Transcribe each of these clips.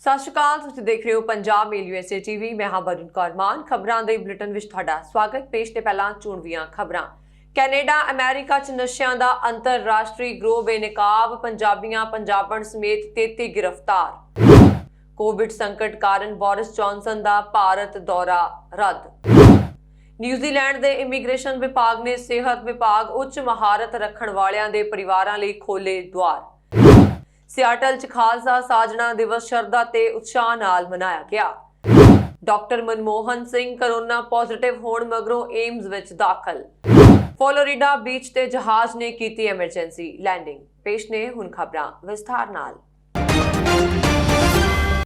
ਸਤਿ ਸ਼੍ਰੀ ਅਕਾਲ। ਤੁਸੀਂ ਦੇਖ ਰਹੇ ਹੋ ਪੰਜਾਬ ਮੇਲ USA TV। ਮੈਂ ਹਾਂ ਵਰੁਣ ਕੌਰ ਮਾਨ। ਖਬਰਾਂ ਦੇ ਬੁਲੇਟਿਨ ਵਿੱਚ ਤੁਹਾਡਾ ਸਵਾਗਤ। ਪੇਸ਼ ਤੇ ਪਹਿਲਾਂ ਚੋਣਵੀਆਂ ਖਬਰਾਂ। ਕੈਨੇਡਾ ਅਮਰੀਕਾ 'ਚ ਨਸ਼ਿਆਂ ਦਾ ਅੰਤਰਰਾਸ਼ਟਰੀ ਗਰੋਹ ਬੇਨਕਾਬ, ਪੰਜਾਬੀਆਂ ਪੰਜਾਬਣ ਸਮੇਤ 33 गिरफ्तार। ਕੋਵਿਡ ਸੰਕਟ ਕਾਰਨ ਬੋਰਿਸ ਜੌਨਸਨ ਦਾ ਭਾਰਤ ਦੌਰਾ ਰੱਦ। ਨਿਊਜ਼ੀਲੈਂਡ ਦੇ ਇਮੀਗ੍ਰੇਸ਼ਨ ਵਿਭਾਗ ਨੇ ਸਿਹਤ ਵਿਭਾਗ ਉੱਚ ਮਹਾਰਤ ਰੱਖਣ ਵਾਲਿਆਂ ਦੇ ਪਰਿਵਾਰਾਂ ਲਈ ਖੋਲੇ ਦੁਆਰ। ਸਿਆਟਲ 'ਚ ਖਾਲਸਾ ਸਾਜਣਾ ਦਿਵਸ ਸ਼ਰਧਾ ਤੇ ਉਤਸ਼ਾਹ ਨਾਲ ਮਨਾਇਆ ਗਿਆ। Doctor Manmohan Singh corona positive ਹੋਣ ਮਗਰੋਂ ਏਮਜ਼ ਵਿੱਚ ਦਾਖਲ। ਫਲੋਰੀਡਾ ਬੀਚ ਤੇ ਜਹਾਜ਼ ਨੇ ਕੀਤੀ ਐਮਰਜੈਂਸੀ ਲੈਂਡਿੰਗ। ਪੇਸ਼ ਨੇ ਹੁਣ ਖਬਰਾਂ ਵਿਸਥਾਰ ਨਾਲ।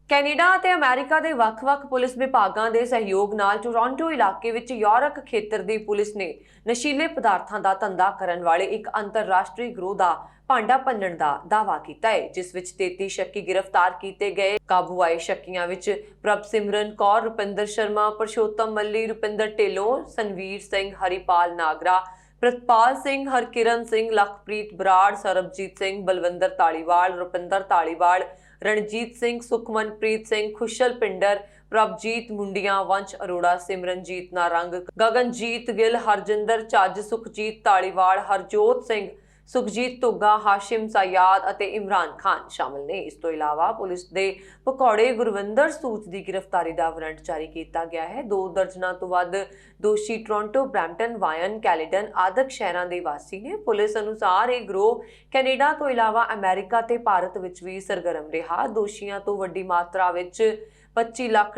ਕੈਨੇਡਾ ਅਤੇ ਅਮਰੀਕਾ ਦੇ ਵੱਖ-ਵੱਖ ਪੁਲਿਸ ਵਿਭਾਗਾਂ ਦੇ ਸਹਿਯੋਗ ਨਾਲ ਟੋਰਾਂਟੋ ਇਲਾਕੇ ਵਿੱਚ ਯੂਰਕ ਖੇਤਰ ਦੀ ਪੁਲਿਸ ਨੇ ਨਸ਼ੀਲੇ ਪਦਾਰਥਾਂ ਦਾ ਧੰਦਾ ਕਰਨ ਵਾਲੇ ਇੱਕ ਅੰਤਰਰਾਸ਼ਟਰੀ ਗਰੋਹ ਦਾ ਭਾਂਡਾ ਭੰਨਣ ਦਾ ਦਾਅਵਾ ਕੀਤਾ ਹੈ, ਜਿਸ ਵਿੱਚ 33 ਸ਼ੱਕੀ ਗ੍ਰਿਫਤਾਰ ਕੀਤੇ ਗਏ। ਕਾਬੂ ਆਏ ਸ਼ੱਕੀਆਂ ਵਿੱਚ ਪ੍ਰਭਸਿਮਰਨ ਕੌਰ, ਰੁਪਿੰਦਰ ਸ਼ਰਮਾ, ਪੁਰਸ਼ੋਤਮ ਮੱਲੀ, ਰੁਪਿੰਦਰ ਢਿੱਲੋਂ, ਸਨਵੀਰ ਸਿੰਘ, ਹਰੀਪਾਲ ਨਾਗਰਾ, ਪ੍ਰਿਤਪਾਲ ਸਿੰਘ, ਹਰਕਿਰਨ ਸਿੰਘ, ਲਖਪ੍ਰੀਤ ਬਰਾੜ, ਸਰਬਜੀਤ ਸਿੰਘ, ਬਲਵਿੰਦਰ ਧਾਲੀਵਾਲ, ਰੁਪਿੰਦਰ ਧਾਲੀਵਾਲ, ਰਣਜੀਤ ਸਿੰਘ, ਸੁਖਮਨਪ੍ਰੀਤ ਸਿੰਘ, ਖੁਸ਼ਲ ਪਿੰਡਰ, ਪ੍ਰਭਜੀਤ ਮੁੰਡੀਆਂ, ਵੰਸ਼ ਅਰੋੜਾ, ਸਿਮਰਨਜੀਤ ਨਾਰੰਗ, ਗਗਨਜੀਤ ਗਿੱਲ, ਹਰਜਿੰਦਰ ਚੱਜ, ਸੁਖਜੀਤ ਧਾਲੀਵਾਲ, ਹਰਜੋਤ ਸਿੰਘ, ਸੁਖਜੀਤ ਧੁੱਗਾ, ਹਾਸ਼ਿਮ ਸਾਯਾਦ ਅਤੇ ਇਮਰਾਨ ਖਾਨ ਸ਼ਾਮਲ ਨੇ। ਇਸ ਤੋਂ ਇਲਾਵਾ ਪੁਲਿਸ ਦੇ ਪਕੌੜੇ ਗੁਰਵਿੰਦਰ ਸੂਚ ਦੀ ਗ੍ਰਿਫਤਾਰੀ ਦਾ ਵਾਰੰਟ ਜਾਰੀ ਕੀਤਾ ਗਿਆ ਹੈ। 2 ਦਰਜਨਾਂ ਤੋਂ ਵੱਧ ਦੋਸ਼ੀ ਟੋਰਾਂਟੋ, ਬਰੈਂਪਟਨ, ਵਾਇਨ, ਕੈਲੇਡਨ ਆਦਿ ਸ਼ਹਿਰਾਂ ਦੇ ਵਾਸੀ ਨੇ। ਪੁਲਿਸ ਅਨੁਸਾਰ ਇਹ ਗਰੋਹ ਕੈਨੇਡਾ ਤੋਂ ਇਲਾਵਾ ਅਮਰੀਕਾ ਤੇ ਭਾਰਤ ਵਿੱਚ ਵੀ ਸਰਗਰਮ ਰਿਹਾ। ਦੋਸ਼ੀਆਂ ਤੋਂ ਵੱਡੀ ਮਾਤਰਾ ਵਿੱਚ $25 ਲੱਖ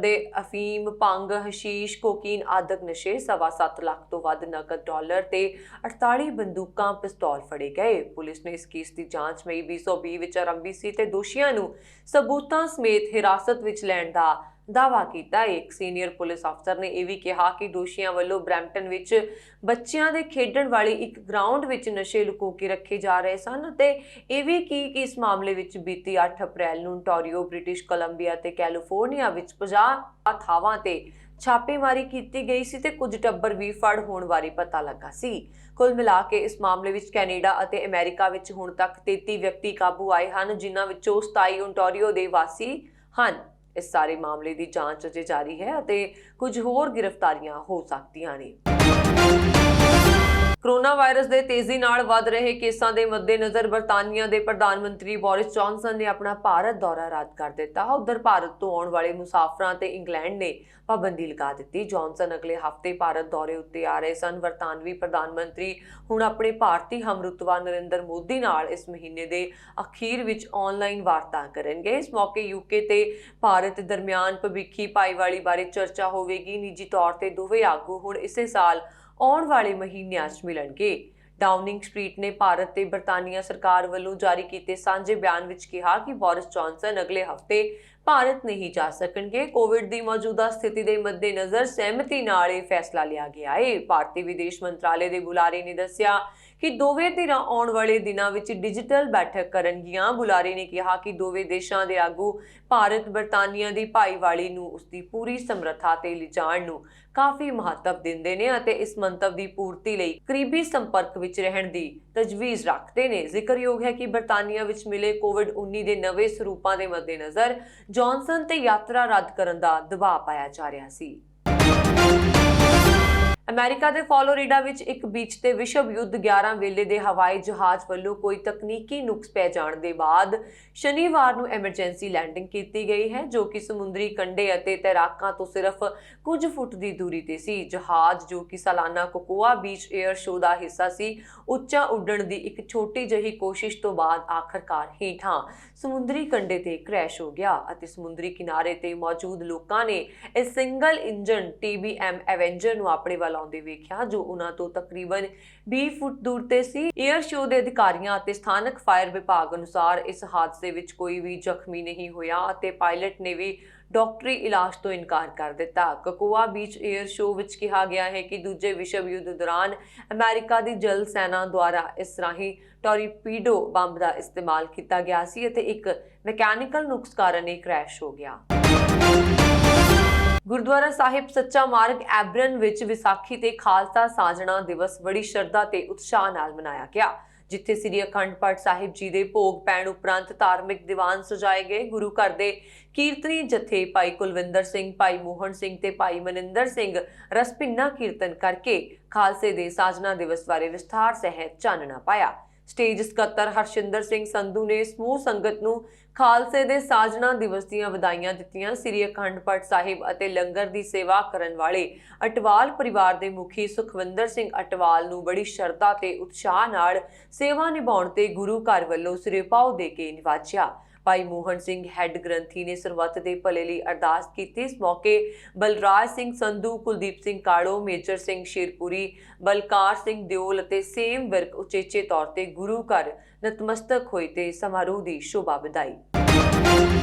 ਦੇ ਅਫੀਮ, ਭੰਗ, ਹਸ਼ੀਸ਼, ਕੋਕੀਨ ਆਦਿ ਨਸ਼ੇ, $7.25 ਲੱਖ ਤੋਂ ਵੱਧ ਨਕਦ ਡਾਲਰ ਤੇ 48 ਬੰਦੂਕਾਂ, ਪਿਸਤੌਲ ਫੜੇ ਗਏ। ਪੁਲਿਸ ਨੇ ਇਸ ਕੇਸ ਦੀ ਜਾਂਚ ਮਈ 2020 ਵਿੱਚ ਆਰੰਭੀ ਸੀ ਤੇ ਦੋਸ਼ੀਆਂ ਨੂੰ ਸਬੂਤਾਂ ਸਮੇਤ ਹਿਰਾਸਤ ਵਿੱਚ ਲੈਣ ਦਾ ਦਾਅਵਾ ਕੀਤਾ। ਇੱਕ ਸੀਨੀਅਰ ਪੁਲਿਸ ਅਫਸਰ ਨੇ ਇਹ ਵੀ ਕਿਹਾ ਕਿ ਦੋਸ਼ੀਆਂ ਵੱਲੋਂ ਬਰੈਂਪਟਨ ਵਿੱਚ ਬੱਚਿਆਂ ਦੇ ਖੇਡਣ ਵਾਲੀ ਇੱਕ ਗਰਾਊਂਡ ਵਿੱਚ ਨਸ਼ੇ ਲੁਕੋ ਕੇ ਰੱਖੇ ਜਾ ਰਹੇ ਸਨ ਅਤੇ ਇਹ ਵੀ ਕਿ ਇਸ ਮਾਮਲੇ ਵਿੱਚ ਬੀਤੀ 8 ਅਪ੍ਰੈਲ ਨੂੰ ontario, ਬ੍ਰਿਟਿਸ਼ ਕੋਲੰਬੀਆ ਤੇ ਕੈਲੀਫੋਰਨੀਆ ਵਿੱਚ 50 ਥਾਵਾਂ ਤੇ ਛਾਪੇਮਾਰੀ ਕੀਤੀ ਗਈ ਸੀ ਤੇ ਕੁਝ ਟੱਬਰ ਵੀ ਫੜ ਹੋਣ ਬਾਰੇ ਪਤਾ ਲੱਗਾ ਸੀ। ਕੁੱਲ ਮਿਲਾ ਕੇ ਇਸ ਮਾਮਲੇ ਵਿੱਚ ਕੈਨੇਡਾ ਅਤੇ ਅਮਰੀਕਾ ਵਿੱਚ ਹੁਣ ਤੱਕ 33 ਵਿਅਕਤੀ ਕਾਬੂ ਆਏ ਹਨ, ਜਿਨ੍ਹਾਂ ਵਿੱਚੋਂ 27 ontario ਦੇ ਵਾਸੀ ਹਨ। ਇਸ ਸਾਰੇ ਮਾਮਲੇ ਦੀ ਜਾਂਚ ਅਜੇ ਜਾਰੀ ਹੈ ਅਤੇ ਕੁਝ ਹੋਰ ਗ੍ਰਿਫਤਾਰੀਆਂ ਹੋ ਸਕਦੀਆਂ ਨੇ। ਕੋਰੋਨਾ ਵਾਇਰਸ ਦੇ ਤੇਜ਼ੀ ਨਾਲ ਵੱਧ ਰਹੇ ਕੇਸਾਂ ਦੇ ਮੱਦੇਨਜ਼ਰ ਬਰਤਾਨੀਆ ਦੇ ਪ੍ਰਧਾਨ ਮੰਤਰੀ ਬੋਰਿਸ ਜੌਨਸਨ ਨੇ ਆਪਣਾ ਭਾਰਤ ਦੌਰਾ ਰੱਦ ਕਰ ਦਿੱਤਾ। ਉਧਰ ਭਾਰਤ ਤੋਂ ਆਉਣ ਵਾਲੇ ਮੁਸਾਫਰਾਂ ਤੇ ਇੰਗਲੈਂਡ ਨੇ ਪਾਬੰਦੀ ਲਗਾ ਦਿੱਤੀ। ਜੌਨਸਨ ਅਗਲੇ ਹਫ਼ਤੇ ਭਾਰਤ ਦੌਰੇ ਉੱਤੇ ਆ ਰਹੇ ਸਨ। ਬਰਤਾਨਵੀ ਪ੍ਰਧਾਨ ਮੰਤਰੀ ਹੁਣ ਆਪਣੇ ਭਾਰਤੀ ਹਮਰੁਤਬਾ ਨਰਿੰਦਰ ਮੋਦੀ ਨਾਲ ਇਸ ਮਹੀਨੇ ਦੇ ਅਖੀਰ ਵਿੱਚ ਆਨਲਾਈਨ ਵਾਰਤਾ ਕਰਨਗੇ। ਇਸ ਮੌਕੇ ਯੂਕੇ ਤੇ ਭਾਰਤ ਦਰਮਿਆਨ ਭਵਿੱਖੀ ਭਾਈਵਾਲੀ ਬਾਰੇ ਚਰਚਾ ਹੋਵੇਗੀ। ਨਿੱਜੀ ਤੌਰ ਤੇ ਦੋਵੇਂ ਆਗੂ ਹੁਣ ਇਸੇ ਸਾਲ ਆਉਣ ਵਾਲੇ ਮਹੀਨਿਆਂ 'ਚ ਮਿਲਣਗੇ। ਡਾਊਨਿੰਗ ਸਟਰੀਟ ਨੇ ਭਾਰਤ ਤੇ ਬਰਤਾਨੀਆ ਸਰਕਾਰ ਵੱਲੋਂ ਜਾਰੀ ਕੀਤੇ ਸਾਂਝੇ ਬਿਆਨ ਵਿੱਚ ਕਿਹਾ ਕਿ ਬੋਰਿਸ ਜੌਨਸਨ ਅਗਲੇ ਹਫ਼ਤੇ ਭਾਰਤ ਨਹੀਂ ਜਾ ਸਕਣਗੇ। ਕੋਵਿਡ ਦੀ ਮੌਜੂਦਾ ਸਥਿਤੀ ਦੇ ਮੱਦੇਨਜ਼ਰ ਸਹਿਮਤੀ ਨਾਲ ਇਹ ਫੈਸਲਾ ਲਿਆ ਗਿਆ ਹੈ। ਭਾਰਤੀ ਵਿਦੇਸ਼ ਮੰਤਰਾਲੇ ਦੇ ਬੁਲਾਰੇ ਨੇ ਦੱਸਿਆ ਕਿ ਦੋਵੇਂ ਧਿਰਾਂ ਆਉਣ ਵਾਲੇ ਦਿਨਾਂ ਵਿੱਚ ਡਿਜੀਟਲ ਬੈਠਕ ਕਰਨਗੀਆਂ। ਬੁਲਾਰੇ ਨੇ ਕਿਹਾ ਕਿ ਦੋਵੇਂ ਦੇਸ਼ਾਂ ਦੇ ਆਗੂ ਭਾਰਤ ਬਰਤਾਨੀਆ ਦੀ ਭਾਈਵਾਲੀ ਨੂੰ ਉਸਦੀ ਪੂਰੀ ਸਮਰੱਥਾ ਤੇ ਲਿਜਾਣ ਨੂੰ ਕਾਫੀ ਮਹੱਤਵ ਦਿੰਦੇ ਨੇ ਅਤੇ ਇਸ ਮੰਤਵ ਦੀ ਪੂਰਤੀ ਲਈ ਕਰੀਬੀ ਸੰਪਰਕ ਵਿੱਚ ਰਹਿਣ ਦੀ ਤਜਵੀਜ਼ ਰੱਖਦੇ ਨੇ। ਜ਼ਿਕਰਯੋਗ ਹੈ ਕਿ ਬਰਤਾਨੀਆ ਵਿੱਚ ਮਿਲੇ ਕੋਵਿਡ-19 ਦੇ ਨਵੇਂ ਸਰੂਪਾਂ ਦੇ ਮੱਦੇਨਜ਼ਰ ਜੌਨਸਨ ਤੇ ਯਾਤਰਾ ਰੱਦ ਕਰਨ ਦਾ ਦਬਾਅ ਪਾਇਆ ਜਾ ਰਿਹਾ ਸੀ। ਅਮਰੀਕਾ ਦੇ ਫਲੋਰੀਡਾ ਵਿੱਚ ਇੱਕ ਬੀਚ ਤੇ ਵਿਸ਼ਵ ਯੁੱਧ 11 ਵੇਲੇ ਦੇ ਹਵਾਈ ਜਹਾਜ਼ ਵੱਲੋਂ ਕੋਈ ਤਕਨੀਕੀ ਨੁਕਸ ਪੈ ਜਾਣ ਦੇ ਬਾਅਦ ਸ਼ਨੀਵਾਰ ਨੂੰ ਐਮਰਜੈਂਸੀ ਲੈਂਡਿੰਗ ਕੀਤੀ ਗਈ ਹੈ, ਜੋ ਕਿ ਸਮੁੰਦਰੀ ਕੰਢੇ ਅਤੇ ਤੈਰਾਕਾਂ ਤੋਂ ਸਿਰਫ ਕੁਝ ਫੁੱਟ ਦੀ ਦੂਰੀ ਤੇ ਸੀ। ਜਹਾਜ਼, ਜੋ ਕਿ ਸਾਲਾਨਾ ਕੋਕੋਆ ਬੀਚ 에ਅਰ ਸ਼ੋਅ ਦਾ ਹਿੱਸਾ ਸੀ, ਉੱਚਾ ਉੱਡਣ ਦੀ ਇੱਕ ਛੋਟੀ ਜਿਹੀ ਕੋਸ਼ਿਸ਼ ਤੋਂ ਬਾਅਦ ਆਖਰਕਾਰ ਹੇਠਾਂ ਸਮੁੰਦਰੀ ਕੰਢੇ ਤੇ ਕ੍ਰੈਸ਼ ਹੋ ਗਿਆ ਅਤੇ ਸਮੁੰਦਰੀ ਕਿਨਾਰੇ ਤੇ ਮੌਜੂਦ ਲੋਕਾਂ ਨੇ ਇਸ ਸਿੰਗਲ ਇੰਜਨ TBM ਐਵੇਂਜਰ ਨੂੰ ਆਪਣੇ ਵੱਲ ਆਉਂਦੇ ਵੇਖਿਆ, ਜੋ ਉਹਨਾਂ ਤੋਂ ਤਕਰੀਬਨ 20 ਫੁੱਟ ਦੂਰ ਤੇ ਸੀ। 에ਅਰ ਸ਼ੋਅ ਦੇ ਅਧਿਕਾਰੀਆਂ ਅਤੇ ਸਥਾਨਕ ਫਾਇਰ ਵਿਭਾਗ ਅਨੁਸਾਰ ਇਸ ਹਾਦਸੇ ਵਿੱਚ ਕੋਈ ਵੀ ਜ਼ਖਮੀ ਨਹੀਂ ਹੋਇਆ ਅਤੇ ਪਾਇਲਟ ਨੇ ਵੀ ਡਾਕਟਰੀ ਇਲਾਜ ਤੋਂ ਇਨਕਾਰ ਕਰ ਦਿੱਤਾ। ਕੋਕੋਆ ਬੀਚ 에ਅਰ ਸ਼ੋਅ ਵਿੱਚ ਕਿਹਾ ਗਿਆ ਹੈ ਕਿ ਦੂਜੇ ਵਿਸ਼ਵ ਯੁੱਧ ਦੌਰਾਨ ਅਮਰੀਕਾ ਦੀ ਜਲ ਸੈਨਾ ਦੁਆਰਾ ਇਸ ਰਾਹੀਂ ਟੋਰਪੀਡੋ ਬੰਬ ਦਾ ਇਸਤੇਮਾਲ ਕੀਤਾ ਗਿਆ ਸੀ ਅਤੇ ਇੱਕ ਮਕੈਨੀਕਲ ਨੁਕਸ ਕਾਰਨ ਇਹ ਕ੍ਰੈਸ਼ ਹੋ ਗਿਆ। ਗੁਰਦੁਆਰਾ ਸਾਹਿਬ ਸੱਚਾ ਮਾਰਗ ਐਬਰਨ ਵਿੱਚ ਵਿਸਾਖੀ ਤੇ ਖਾਲਸਾ ਸਾਜਣਾ ਦਿਵਸ ਬੜੀ ਸ਼ਰਧਾ ਤੇ ਉਤਸ਼ਾਹ ਨਾਲ ਮਨਾਇਆ ਗਿਆ। ਜਿੱਥੇ ਸ੍ਰੀ ਅਖੰਡ ਪਾਠ ਸਾਹਿਬ ਜੀ ਦੇ ਭੋਗ ਪੈਣ ਉਪਰੰਤ ਧਾਰਮਿਕ ਦੀਵਾਨ ਸਜਾਏ ਗਏ। ਗੁਰੂ ਘਰ ਦੇ ਕੀਰਤਨੀ ਜਥੇ ਭਾਈ ਕੁਲਵਿੰਦਰ ਸਿੰਘ, ਭਾਈ ਮੋਹਨ ਸਿੰਘ ਤੇ ਭਾਈ ਮਨਿੰਦਰ ਸਿੰਘ ਰਸਪਿੰਨਾ ਕੀਰਤਨ ਕਰਕੇ ਖਾਲਸੇ ਦੇ ਸਾਜਨਾ ਦਿਵਸ ਬਾਰੇ ਵਿਸਥਾਰ ਸਹਿਤ ਚਾਨਣਾ ਪਾਇਆ। ਸਟੇਜ ਸਕੱਤਰ ਹਰਸ਼ਿੰਦਰ ਸਿੰਘ ਸੰਧੂ ਨੇ ਸਮੂਹ ਸੰਗਤ ਨੂੰ ਖਾਲਸੇ ਦੇ ਸਾਜਨਾ ਦਿਵਸ ਦੀਆਂ ਵਧਾਈਆਂ ਦਿੱਤੀਆਂ। ਸ੍ਰੀ ਅਖੰਡ ਪਾਠ ਸਾਹਿਬ ਅਤੇ ਲੰਗਰ ਦੀ ਸੇਵਾ ਕਰਨ ਵਾਲੇ ਅਟਵਾਲ ਪਰਿਵਾਰ ਦੇ ਮੁਖੀ ਸੁਖਵਿੰਦਰ ਸਿੰਘ ਅਟਵਾਲ ਨੂੰ ਬੜੀ ਸ਼ਰਧਾ ਤੇ ਉਤਸ਼ਾਹ ਨਾਲ ਸੇਵਾ ਨਿਭਾਉਣ ਤੇ ਗੁਰੂ ਘਰ ਵੱਲੋਂ ਸਿਰਪਾਓ ਦੇ ਕੇ ਨਿਵਾਜਿਆ। ਭਾਈ ਮੋਹਨ ਸਿੰਘ ਹੈੱਡ ਗ੍ਰੰਥੀ ਨੇ ਸਰਬੱਤ ਦੇ ਭਲੇ ਲਈ ਅਰਦਾਸ ਕੀਤੀ। ਇਸ ਮੌਕੇ ਬਲਰਾਜ ਸਿੰਘ ਸੰਧੂ, ਕੁਲਦੀਪ ਸਿੰਘ ਕਾੜੋ, ਮੇਜਰ ਸਿੰਘ ਸ਼ੇਰਪੁਰੀ, ਬਲਕਾਰ ਸਿੰਘ ਦਿਓਲ ਅਤੇ ਸੇਮ ਵਿਰਕ ਉਚੇਚੇ ਤੌਰ ਤੇ ਗੁਰੂ ਘਰ ਨਤਮਸਤਕ ਹੋਏ ਤੇ ਸਮਾਰੋਹ ਦੀ ਸ਼ੋਭਾ ਵਧਾਈ।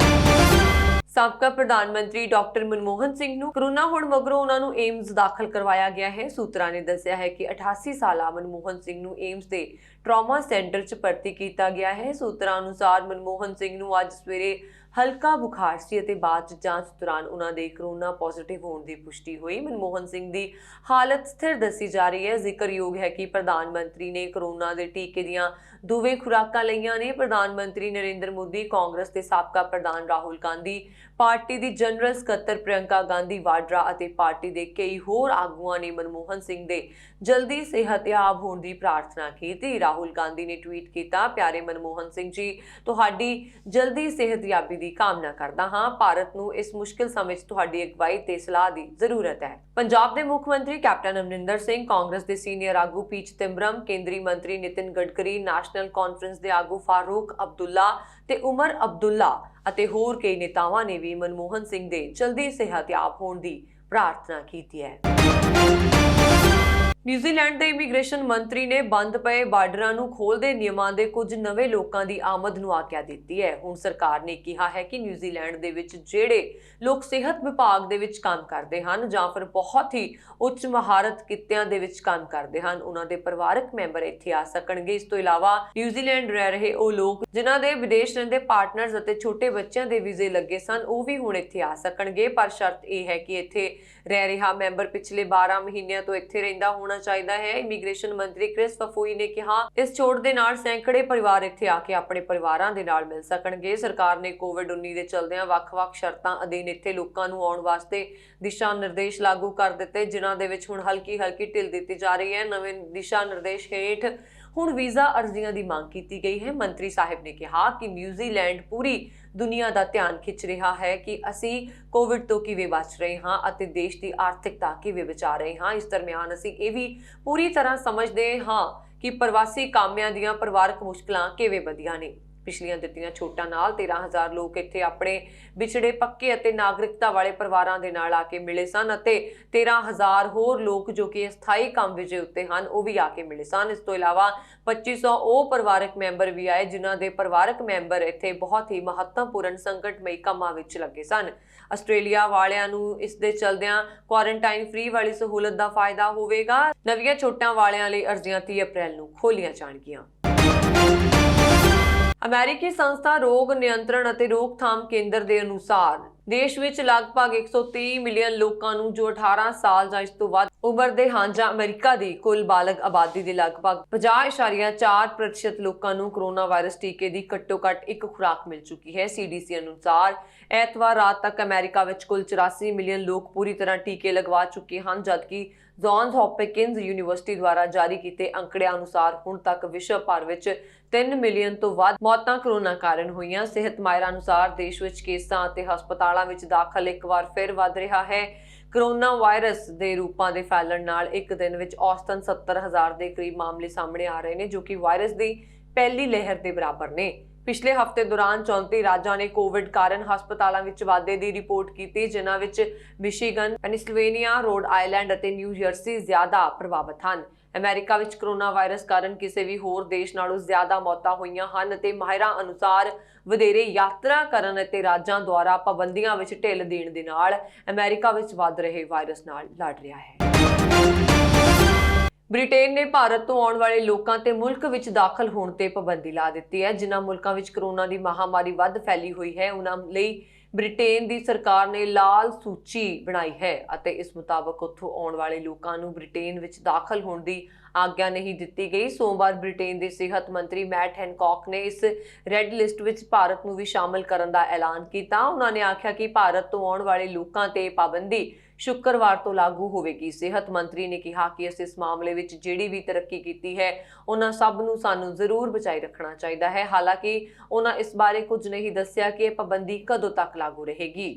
ਸਾਬਕਾ ਪ੍ਰਧਾਨ ਮੰਤਰੀ ਡਾਕਟਰ ਮਨਮੋਹਨ ਸਿੰਘ ਨੂੰ ਕਰੋਨਾ ਹੋਣ ਮਗਰੋਂ ਉਹਨਾਂ ਨੂੰ ਏਮਜ਼ ਦਾਖਲ ਕਰਵਾਇਆ ਗਿਆ ਹੈ। ਸੂਤਰਾਂ ਨੇ ਦੱਸਿਆ ਹੈ ਕਿ 88 ਸਾਲਾ ਮਨਮੋਹਨ ਸਿੰਘ ਨੂੰ ਏਮਜ਼ ਦੇ ਟਰਾਮਾ ਸੈਂਟਰ 'ਚ ਭਰਤੀ ਕੀਤਾ ਗਿਆ ਹੈ। ਸੂਤਰਾਂ ਅਨੁਸਾਰ ਮਨਮੋਹਨ ਸਿੰਘ ਨੂੰ ਅੱਜ ਸਵੇਰੇ ਹਲਕਾ ਬੁਖਾਰ ਸੀ ਅਤੇ ਬਾਅਦ 'ਚ ਜਾਂਚ ਦੌਰਾਨ ਉਹਨਾਂ ਦੇ ਕਰੋਨਾ ਪੋਜ਼ਿਟਿਵ ਹੋਣ ਦੀ ਪੁਸ਼ਟੀ ਹੋਈ। ਮਨਮੋਹਨ ਸਿੰਘ ਦੀ ਹਾਲਤ ਸਥਿਰ ਦੱਸੀ ਜਾ ਰਹੀ ਹੈ। ਜ਼ਿਕਰਯੋਗ ਹੈ ਕਿ ਪ੍ਰਧਾਨ ਮੰਤਰੀ ਨੇ ਕਰੋਨਾ ਦੇ ਟੀਕੇ ਦੀਆਂ ਦੋਵੇਂ ਖੁਰਾਕਾਂ ਲਈਆਂ ਨੇ। ਪ੍ਰਧਾਨ ਮੰਤਰੀ ਨਰਿੰਦਰ ਮੋਦੀ, ਕਾਂਗਰਸ ਦੇ ਸਾਬਕਾ ਪ੍ਰਧਾਨ ਰਾਹੁਲ ਗਾਂਧੀ, ਪਾਰਟੀ ਦੀ ਜਨਰਲ ਸਕੱਤਰ ਪ੍ਰਿਯੰਕਾ ਗਾਂਧੀ ਵਾਡਰਾ ਅਤੇ ਪਾਰਟੀ ਦੇ ਕਈ ਹੋਰ ਆਗੂਆਂ ਨੇ ਮਨਮੋਹਨ ਸਿੰਘ ਦੇ ਜਲਦੀ ਸਿਹਤਯਾਬ ਹੋਣ ਦੀ ਪ੍ਰਾਰਥਨਾ ਕੀਤੀ। ਰਾਹੁਲ ਗਾਂਧੀ ਨੇ ਟਵੀਟ ਕੀਤਾ, ਪਿਆਰੇ ਮਨਮੋਹਨ ਸਿੰਘ ਜੀ, ਤੁਹਾਡੀ ਜਲਦੀ ਸਿਹਤਯਾਬੀ ਦੀ ਕਾਮਨਾ ਕਰਦਾ ਹਾਂ। ਭਾਰਤ ਨੂੰ ਇਸ ਮੁਸ਼ਕਿਲ ਸਮੇਂ 'ਚ ਤੁਹਾਡੀ ਅਗਵਾਈ ਤੇ ਸਲਾਹ ਦੀ ਜ਼ਰੂਰਤ ਹੈ। ਪੰਜਾਬ ਦੇ ਮੁੱਖ ਮੰਤਰੀ ਕੈਪਟਨ ਅਮਰਿੰਦਰ ਸਿੰਘ, ਕਾਂਗਰਸ ਦੇ ਸੀਨੀਅਰ ਆਗੂ ਪੀ ਚਿਦੰਬਰਮ, ਕੇਂਦਰੀ ਮੰਤਰੀ ਨਿਤਿਨ ਗਡਕਰੀ, ਨੈਸ਼ਨਲ ਕਾਨਫਰੰਸ ਦੇ ਆਗੂ ਫਾਰੂਕ ਅਬਦੁੱਲਾ ਤੇ ਉਮਰ ਅਬਦੁੱਲਾ ਅਤੇ ਹੋਰ ਕਈ ਨੇਤਾਵਾਂ ਨੇ ਵੀ ਮਨਮੋਹਨ ਸਿੰਘ ਦੇ ਜਲਦੀ ਸਿਹਤਯਾਬ ਹੋਣ ਦੀ ਪ੍ਰਾਰਥਨਾ ਕੀਤੀ ਹੈ। ਨਿਊਜ਼ੀਲੈਂਡ ਦੇ ਇਮੀਗ੍ਰੇਸ਼ਨ ਮੰਤਰੀ ਨੇ ਬੰਦ ਪਏ ਬਾਰਡਰਾਂ ਨੂੰ ਖੋਲ੍ਹਦੇ ਨਿਯਮਾਂ ਦੇ ਕੁਝ ਨਵੇਂ ਲੋਕਾਂ ਦੀ ਆਮਦ ਨੂੰ ਆਗਿਆ ਦਿੱਤੀ ਹੈ। ਹੁਣ ਸਰਕਾਰ ਨੇ ਕਿਹਾ ਹੈ ਕਿ ਨਿਊਜ਼ੀਲੈਂਡ ਦੇ ਵਿੱਚ ਜਿਹੜੇ ਲੋਕ ਸਿਹਤ ਵਿਭਾਗ ਦੇ ਵਿੱਚ ਕੰਮ ਕਰਦੇ ਹਨ ਜਾਂ ਫਿਰ ਬਹੁਤ ਹੀ ਉੱਚ ਮਹਾਰਤ ਕਿੱਤਿਆਂ ਦੇ ਵਿੱਚ ਕੰਮ ਕਰਦੇ ਹਨ, ਉਹਨਾਂ ਦੇ ਪਰਿਵਾਰਕ ਮੈਂਬਰ ਇੱਥੇ ਆ ਸਕਣਗੇ। ਇਸ ਤੋਂ ਇਲਾਵਾ ਨਿਊਜ਼ੀਲੈਂਡ ਰਹਿ ਰਹੇ ਉਹ ਲੋਕ ਜਿਨ੍ਹਾਂ ਦੇ ਵਿਦੇਸ਼ ਰਹਿੰਦੇ ਪਾਰਟਨਰਸ ਅਤੇ ਛੋਟੇ ਬੱਚਿਆਂ ਦੇ ਵੀਜ਼ੇ ਲੱਗੇ ਸਨ, ਉਹ ਵੀ ਹੁਣ ਇੱਥੇ ਆ ਸਕਣਗੇ। ਪਰ ਸ਼ਰਤ ਇਹ ਹੈ ਕਿ ਇੱਥੇ ਰਹਿ ਰਿਹਾ ਮੈਂਬਰ ਪਿਛਲੇ 12 ਮਹੀਨਿਆਂ ਤੋਂ ਇੱਥੇ ਰਹਿੰਦਾ ਹੋਣਾ ਚਾਹੀਦਾ ਹੈ। ਇਮੀਗ੍ਰੇਸ਼ਨ ਮੰਤਰੀ ਕ੍ਰਿਸ ਫਫੂਈ ਨੇ ਕਿਹਾ, ਇਸ ਛੋਟ ਦੇ ਨਾਲ ਸੈਂਕੜੇ ਪਰਿਵਾਰ ਇੱਥੇ ਆ ਕੇ ਆਪਣੇ ਪਰਿਵਾਰਾਂ ਦੇ ਨਾਲ ਮਿਲ ਸਕਣਗੇ। ਸਰਕਾਰ ਨੇ ਕੋਵਿਡ-19 ਦੇ ਚਲਦਿਆਂ ਵੱਖ-ਵੱਖ ਸ਼ਰਤਾਂ ਅਧੀਨ ਇੱਥੇ ਲੋਕਾਂ ਨੂੰ ਆਉਣ ਵਾਸਤੇ ਦਿਸ਼ਾ ਨਿਰਦੇਸ਼ ਲਾਗੂ ਕਰ ਦਿੱਤੇ, ਜਿਨ੍ਹਾਂ ਦੇ ਵਿੱਚ ਹੁਣ ਹਲਕੀ ਢਿੱਲ ਦਿੱਤੀ ਜਾ ਰਹੀ ਹੈ। ਨਵੇਂ ਦਿਸ਼ਾ ਨਿਰਦੇਸ਼ ਹੇਠ ਹੁਣ ਵੀਜ਼ਾ ਅਰਜ਼ੀਆਂ ਦੀ ਮੰਗ ਕੀਤੀ ਗਈ ਹੈ। ਮੰਤਰੀ ਸਾਹਿਬ ਨੇ ਕਿਹਾ ਕਿ ਨਿਊਜ਼ੀਲੈਂਡ ਪੂਰੀ ਦੁਨੀਆ ਦਾ ਧਿਆਨ ਖਿੱਚ ਰਿਹਾ ਹੈ ਕਿ ਅਸੀਂ ਕੋਵਿਡ ਤੋਂ ਕਿਵੇਂ ਬਚ ਰਹੇ ਹਾਂ ਅਤੇ ਦੇਸ਼ ਦੀ ਆਰਥਿਕਤਾ ਕਿਵੇਂ ਬਚਾ ਰਹੇ ਹਾਂ। ਇਸ ਦਰਮਿਆਨ ਅਸੀਂ ਇਹ ਵੀ ਪੂਰੀ ਤਰ੍ਹਾਂ ਸਮਝਦੇ ਹਾਂ ਕਿ ਪ੍ਰਵਾਸੀ ਕਾਮਿਆਂ ਦੀਆਂ ਪਰਿਵਾਰਕ ਮੁਸ਼ਕਲਾਂ ਕਿਵੇਂ ਵਧੀਆਂ ਨੇ। ਪਿਛਲੀਆਂ ਦਿੱਤੀਆਂ ਛੋਟਾਂ ਨਾਲ 13,000 ਲੋਕ ਇੱਥੇ ਆਪਣੇ ਵਿਛੜੇ ਪੱਕੇ ਅਤੇ ਨਾਗਰਿਕਤਾ ਵਾਲੇ ਪਰਿਵਾਰਾਂ ਦੇ ਨਾਲ ਆ ਕੇ ਮਿਲੇ ਸਨ ਅਤੇ 13,000 ਹੋਰ ਲੋਕ ਜੋ ਕਿ ਅਸਥਾਈ ਕੰਮ ਵਿਜੇ ਉੱਤੇ ਹਨ ਉਹ ਵੀ ਆ ਕੇ ਮਿਲੇ ਸਨ। ਇਸ ਤੋਂ ਇਲਾਵਾ 2500 ਉਹ ਪਰਿਵਾਰਕ ਮੈਂਬਰ ਵੀ ਆਏ ਜਿਨ੍ਹਾਂ ਦੇ ਪਰਿਵਾਰਕ ਮੈਂਬਰ ਇੱਥੇ ਬਹੁਤ ਹੀ ਮਹੱਤਵਪੂਰਨ ਸੰਕਟਮਈ ਕੰਮਾਂ ਵਿੱਚ ਲੱਗੇ ਸਨ। ਆਸਟ੍ਰੇਲੀਆ ਵਾਲਿਆਂ ਨੂੰ ਇਸ ਦੇ ਚਲਦਿਆਂ ਕੁਆਰੰਟਾਈਨ ਫ੍ਰੀ ਵਾਲੀ ਸਹੂਲਤ ਦਾ ਫਾਇਦਾ ਹੋਵੇਗਾ। ਨਵੀਆਂ ਛੋਟਾਂ ਵਾਲਿਆਂ ਲਈ ਅਰਜ਼ੀਆਂ 30 ਅਪ੍ਰੈਲ ਨੂੰ ਖੋਲੀਆਂ ਜਾਣਗੀਆਂ। ਅਮਰੀਕੀ ਸੰਸਥਾ ਰੋਗ ਨਿਯੰਤਰਣ ਅਤੇ ਰੋਕਥਾਮ ਕੇਂਦਰ ਦੇ ਅਨੁਸਾਰ ਦੇਸ਼ ਵਿੱਚ ਲਗਭਗ 130 ਮਿਲੀਅਨ ਲੋਕਾਂ ਨੂੰ ਜੋ 18 ਸਾਲ ਜਾਂ ਇਸ ਤੋਂ ਵੱਧ ਉਮਰ ਦੇ ਹਨ ਜਾਂ ਅਮਰੀਕਾ ਦੀ ਕੁੱਲ ਬਾਲਗ ਆਬਾਦੀ ਦੇ ਲਗਭਗ 50.4% ਲੋਕਾਂ ਨੂੰ ਕੋਰੋਨਾ ਵਾਇਰਸ ਟੀਕੇ ਦੀ ਘੱਟੋ-ਘੱਟ ਇੱਕ ਖੁਰਾਕ ਮਿਲ ਚੁੱਕੀ ਹੈ। CDC ਅਨੁਸਾਰ ਐਤਵਾਰ ਰਾਤ ਤੱਕ ਅਮਰੀਕਾ ਵਿੱਚ ਕੁੱਲ 84 ਮਿਲੀਅਨ ਲੋਕ ਪੂਰੀ ਤਰ੍ਹਾਂ ਟੀਕੇ ਲਗਵਾ ਚੁੱਕੇ ਹਨ, ਜਦਕਿ ਜੌਨਸ ਹੌਪਕਿੰਸ ਯੂਨੀਵਰਸਿਟੀ ਦੁਆਰਾ ਜਾਰੀ ਕੀਤੇ ਅੰਕੜਿਆਂ ਅਨੁਸਾਰ ਹੁਣ ਤੱਕ ਵਿਸ਼ਵ ਭਰ ਵਿੱਚ 3 ਮਿਲੀਅਨ ਤੋਂ ਵੱਧ ਮੌਤਾਂ ਕੋਰੋਨਾ ਕਾਰਨ ਹੋਈਆਂ। ਸਿਹਤ ਮਾਹਿਰਾਂ ਅਨੁਸਾਰ ਦੇਸ਼ ਵਿੱਚ ਕੇਸਾਂ ਅਤੇ ਹਸਪਤਾਲਾਂ ਵਿੱਚ ਦਾਖਲ ਇੱਕ ਵਾਰ ਫਿਰ ਵੱਧ ਰਿਹਾ ਹੈ। ਕੋਰੋਨਾ ਵਾਇਰਸ ਦੇ ਰੂਪਾਂ ਦੇ ਫੈਲਣ ਨਾਲ ਇੱਕ ਦਿਨ ਵਿੱਚ ਔਸਤਨ 70,000 ਦੇ ਕਰੀਬ ਮਾਮਲੇ ਸਾਹਮਣੇ ਆ ਰਹੇ ਨੇ, ਜੋ ਕਿ ਵਾਇਰਸ ਦੀ ਪਹਿਲੀ ਲਹਿਰ ਦੇ ਬਰਾਬਰ ਨੇ। ਪਿਛਲੇ ਹਫ਼ਤੇ ਦੌਰਾਨ 34 ਰਾਜਾਂ ਨੇ ਕੋਵਿਡ ਕਾਰਨ ਹਸਪਤਾਲਾਂ ਵਿੱਚ ਵਾਧੇ ਦੀ ਰਿਪੋਰਟ ਕੀਤੀ, ਜਿਨ੍ਹਾਂ ਵਿੱਚ ਮਿਸ਼ੀਗਨ, ਪੈਨਸਿਲਵੇਨੀਆ, ਰੋਡ ਆਈਲੈਂਡ ਅਤੇ ਨਿਊ ਜਰਸੀ ਜ਼ਿਆਦਾ ਪ੍ਰਭਾਵਿਤ ਹਨ। ਅਮਰੀਕਾ ਵਿੱਚ ਕੋਰੋਨਾ ਵਾਇਰਸ ਕਾਰਨ ਕਿਸੇ ਵੀ ਹੋਰ ਦੇਸ਼ ਨਾਲੋਂ ਜ਼ਿਆਦਾ ਮੌਤਾਂ ਹੋਈਆਂ ਹਨ ਅਤੇ ਮਾਹਿਰਾਂ ਅਨੁਸਾਰ ਵਧੇਰੇ ਯਾਤਰਾ ਕਰਨ ਅਤੇ ਰਾਜਾਂ ਦੁਆਰਾ ਪਾਬੰਦੀਆਂ ਵਿੱਚ ਢਿੱਲ ਦੇਣ ਦੇ ਨਾਲ ਅਮਰੀਕਾ ਵਿੱਚ ਵੱਧ ਰਹੇ ਵਾਇਰਸ ਨਾਲ ਲੜ ਰਿਹਾ ਹੈ। ਬ੍ਰਿਟੇਨ ਨੇ ਭਾਰਤ ਤੋਂ ਆਉਣ ਵਾਲੇ ਲੋਕਾਂ ਤੇ ਮੁਲਕ ਵਿੱਚ ਦਾਖਲ ਹੋਣ ਤੇ ਪਾਬੰਦੀ ਲਾ ਦਿੱਤੀ ਹੈ। ਜਿਨ੍ਹਾਂ ਮੁਲਕਾਂ ਵਿੱਚ ਕੋਰੋਨਾ ਦੀ ਮਹਾਮਾਰੀ ਵੱਧ ਫੈਲੀ ਹੋਈ ਹੈ, ਉਹਨਾਂ ਲਈ ਬ੍ਰਿਟੇਨ ਦੀ ਸਰਕਾਰ ਨੇ ਲਾਲ ਸੂਚੀ ਬਣਾਈ ਹੈ ਅਤੇ ਇਸ ਮੁਤਾਬਕ ਉੱਥੋਂ ਆਉਣ ਵਾਲੇ ਲੋਕਾਂ ਨੂੰ ਬ੍ਰਿਟੇਨ ਵਿੱਚ ਦਾਖਲ ਹੋਣ ਦੀ ਆਗਿਆ ਨਹੀਂ ਦਿੱਤੀ ਗਈ। ਸੋਮਵਾਰ ਬ੍ਰਿਟੇਨ ਦੇ ਸਿਹਤ ਮੰਤਰੀ ਮੈਟ ਹੈਨਕੌਕ ਨੇ ਇਸ ਰੈੱਡ ਲਿਸਟ ਵਿੱਚ ਭਾਰਤ ਨੂੰ ਵੀ ਸ਼ਾਮਲ ਕਰਨ ਦਾ ਐਲਾਨ ਕੀਤਾ। ਉਹਨਾਂ ਨੇ ਆਖਿਆ ਕਿ ਭਾਰਤ ਤੋਂ ਆਉਣ ਵਾਲੇ ਲੋਕਾਂ ਤੇ ਪਾਬੰਦੀ शुक्रवार तो लागू होगी। सेहत मंत्री ने कहा कि इस मामले में जिहड़ी भी तरक्की की है उन्होंने सब नूं सानूं जरूर बचाई रखना चाहिए है। हालांकि उन्होंने इस बारे कुछ नहीं दस्सिया कि पाबंदी कदों तक लागू रहेगी।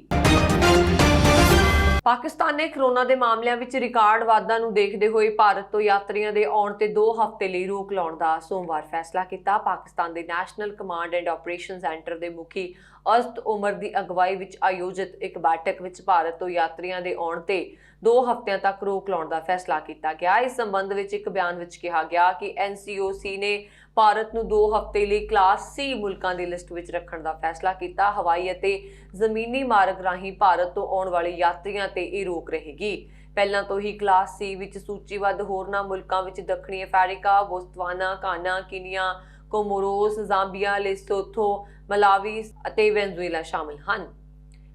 पाकिस्तान ने कोरोना के मामलों में रिकॉर्ड वाधा नूं देखते हुए भारत तो यात्रियों के आउण ते 2 हफ्ते लिए रोक लाउण दा सोमवार फैसला किया। पाकिस्तान के national command and operation centre के मुखी अस्त उमर की अगवाई विच आयोजित एक बैठक विच भारत तो यात्रियों के आउण ते 2 हफ्तियां तक रोक लाउण दा फैसला किया गया। इस संबंध में एक बयान विच कहा गया कि NCOC ने भारत नूं 2 हफ्ते लिए क्लास C मुल्कां दी लिस्ट विच रखण दा फैसला किया। हवाई अते जमीनी मार्ग राही भारत तो आउण वाले यात्रियों ते इह रोक रहेगी। पहलां तो ही क्लास C विच सूचीबद्ध होरनां मुल्कां विच दक्षिणी अफ्रीका, बोत्सवाना, घाना, Kenya, Comoros, Zambia, Lesotho, Malawi अते वेनेजुएला शामिल हैं।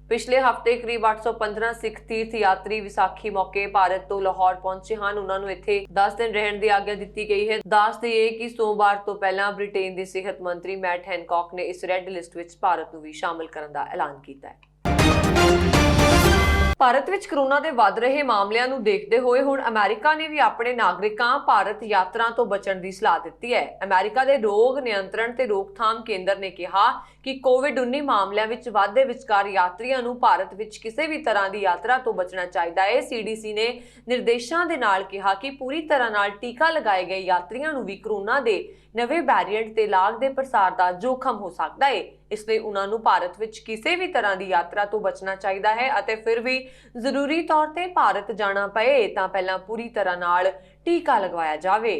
पिछले हफ्ते करीब 815 सिख तीर्थ यात्री विसाखी मौके भारत तो लाहौर पहुंचे हैं। उन्होंने इत्थे 10 दिन रहने की आग्या दी गई है। दस दईए कि सोमवार तो पहला ब्रिटेन के सेहत मंत्री मैट हैनकॉक ने इस रैड लिस्ट में भारत को भी शामिल करने का ऐलान किया है। भारत विच कोरोना के वध रहे मामलों को देखते हुए हुण अमेरिका ने भी अपने नागरिकों भारत यात्रा तो बचने की सलाह दी है। अमेरिका के रोग नियंत्रण ते रोकथाम केंद्र ने कहा कि कोविड-19 मामलों विच वाधे विचकार यात्रियों को भारत विच किसी भी तरह की यात्रा तो बचना चाहिए है। CDC ने निर्देशों के नाल कहा कि पूरी तरह नाल टीका लगाए गए यात्रियों को भी कोरोना के नवे वेरिएंट ते लाग दे प्रसार का जोखम हो सकता है। इसलिए उन्होंने भारत विच किसी भी तरह की यात्रा तो बचना चाहिए है अते फिर भी जरूरी तौर ते भारत जाना पए तां पहलां पूरी तरह नाल टीका लगवाया जावे।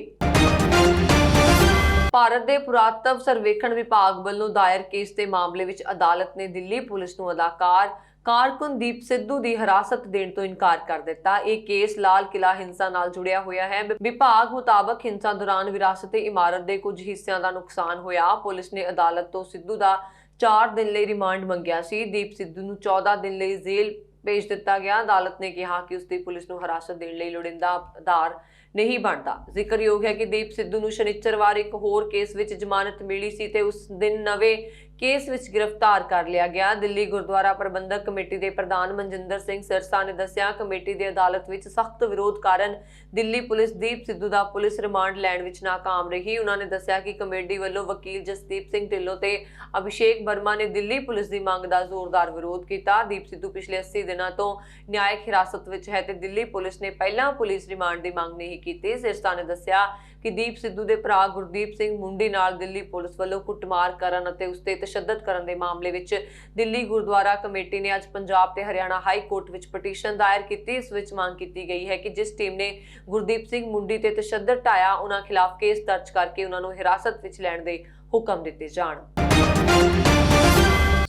भारत के पुरातत्व सर्वेखण विभाग वालों दायर केस के मामले में अदालत ने दिल्ली पुलिस को अदाकार कारकुन दीप सिद्धू की हिरासत देने तो इनकार कर दिता। यह केस लाल किला हिंसा नाल जुड़िया होया है। विभाग मुताबक हिंसा दौरान विरासती इमारत के कुछ हिस्सों का नुकसान होया। पुलिस ने अदालत तो सिद्धू का 4 दिन लिए रिमांड मंगिया सी। दीप सिद्धू नूं 14 दिन लिए जेल भेज दिता गया। अदालत ने कहा कि उसकी पुलिस को हिरासत देने लिए लोड़ींदा आधार नहीं बनता। जिक्रयोग है कि दीप सिद्धू नूं शनिचरवार एक होर केस विच जमानत मिली सी ते उस दिन नवे केस विच गिरफ्तार कर लिया गया। दिल्ली गुरुद्वारा प्रबंधक कमेटी के प्रधान मनजिंदर सिंह सिरसा ने दस्सिया कमेटी की अदालत विच सख्त विरोध कारण दिल्ली पुलिस दीप सिद्धू का पुलिस रिमांड लैण विच नाकाम रही। उन्होंने दस्सिया कि कमेटी वालों वकील जसदीप सिंह ढिल्लों ते अभिषेक वर्मा ने दिल्ली पुलिस की मंग का जोरदार विरोध किया। दीप सिद्धू पिछले 80 दिनों तो न्यायिक हिरासत विच है ते दिल्ली पुलिस ने पहला पुलिस रिमांड की मंग नहीं की। सिरसा ने दस्सिया कि दीप सिद्धू के भरा गुरदीप सिंह मुंडी नाल दिल्ली पुलिस वालों कुटमार करन अते उस ते तशद्दद करन दे मामले विच दिल्ली गुरुद्वारा कमेटी ने अज पंजाब ते हरियाणा हाई कोर्ट विच पटीशन दायर की। इस विच मांग की गई है कि जिस टीम ने गुरदीप सिंह मुंडी ते तशद्दद ढाया उन्हां खिलाफ केस दर्ज करके उन्हां नूं हिरासत विच लैण दे हुक्म दिते जाण।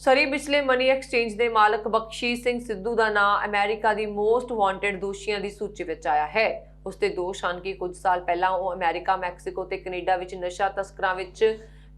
सरी बिचले मनी एक्सचेंज के मालक बख्शीश सिंह सिद्धू का नाम अमेरिका की मोस्ट वांटेड दोषियों की सूची में आया है। उसते दोष हैं कि कुछ साल पहला वो अमेरिका, मैक्सीको ते कनेडा विच नशा तस्करां विच